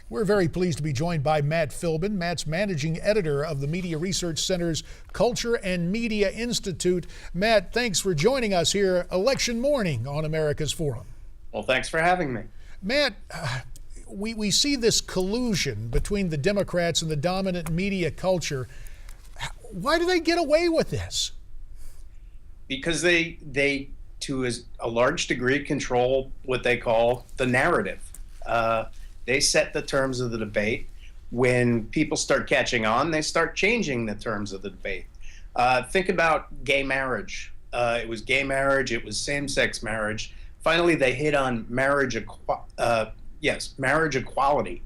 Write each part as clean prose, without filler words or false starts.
We're very pleased to be joined by Matt Philbin. Matt's managing editor of the Media Research Center's Culture and Media Institute. Matt, thanks for joining us here election morning on America's Forum. Well, thanks for having me. Matt, we see this collusion between the Democrats and the dominant media culture. Why do they get away with this? Because they to a large degree, control what they call the narrative. They set the terms of the debate. When people start catching on, they start changing the terms of the debate. Think about gay marriage. It was gay marriage. It was same-sex marriage. Finally, they hit on marriage equality.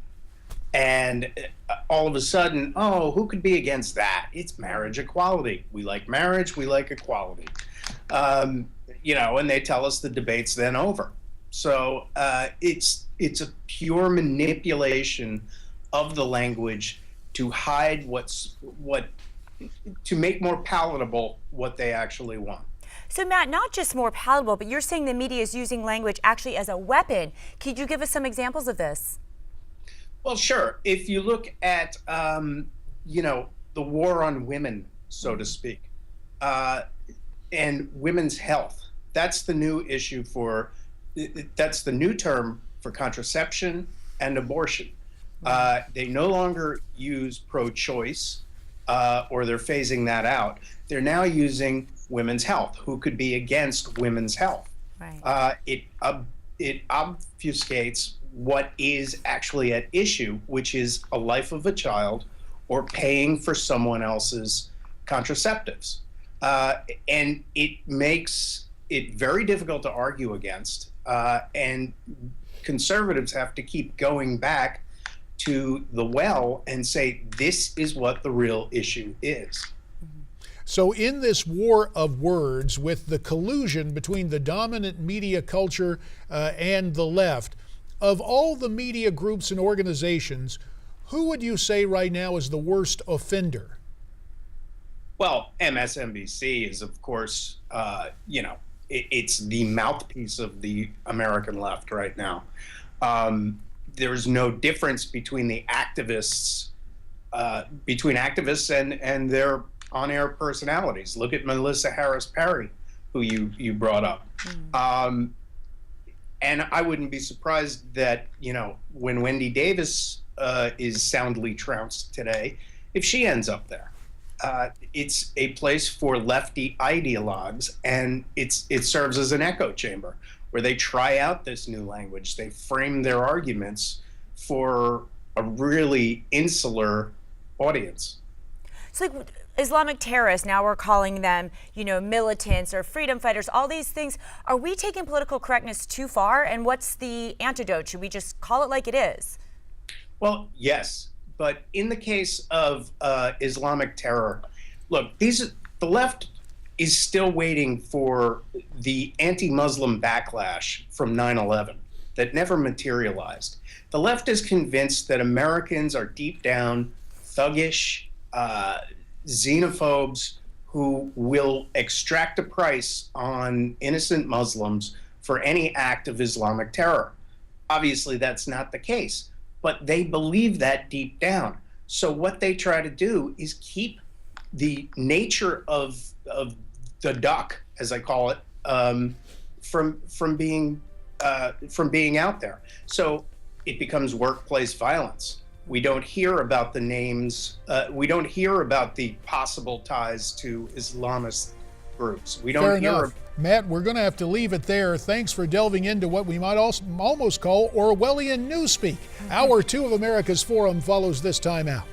And all of a sudden, oh, who could be against that? It's marriage equality. We like marriage. We like equality. And they tell us the debate's then over. So it's a pure manipulation of the language to hide to make more palatable what they actually want. So Matt, not just more palatable, but you're saying the media is using language actually as a weapon. Could you give us some examples of this? Well, sure. If you look at, the war on women, so to speak, and women's health, that's the new issue that's the new term for contraception and abortion. They no longer use pro-choice, or they're phasing that out. They're now using women's health. Who could be against women's health? Right. It obfuscates what is actually at issue, which is a life of a child or paying for someone else's contraceptives. And it makes it very difficult to argue against. And conservatives have to keep going back to the well and say, this is what the real issue is. So in this war of words, with the collusion between the dominant media culture and the left, of all the media groups and organizations, who would you say right now is the worst offender? Well, MSNBC is, of course, it's the mouthpiece of the American left right now. There's no difference between the activists, and their on-air personalities. Look at Melissa Harris Perry, who you brought up. And I wouldn't be surprised that, when Wendy Davis is soundly trounced today, if she ends up there. It's a place for lefty ideologues, and it serves as an echo chamber where they try out this new language. They frame their arguments for a really insular audience. So like Islamic terrorists, now we're calling them, militants or freedom fighters, all these things. Are we taking political correctness too far? And what's the antidote? Should we just call it like it is? Well, yes. But in the case of Islamic terror, look, the left is still waiting for the anti-Muslim backlash from 9/11 that never materialized. The left is convinced that Americans are deep down thuggish, xenophobes who will extract a price on innocent Muslims for any act of Islamic terror. Obviously, that's not the case, but they believe that deep down. So what they try to do is keep the nature of the duck, as I call it, from being out there. So it becomes workplace violence. We don't hear about the names. We don't hear about the possible ties to Islamist groups. We don't Fair hear. enough. Matt, we're going to have to leave it there. Thanks for delving into what we might almost call Orwellian newspeak. Hour 2 of America's Forum follows this time out.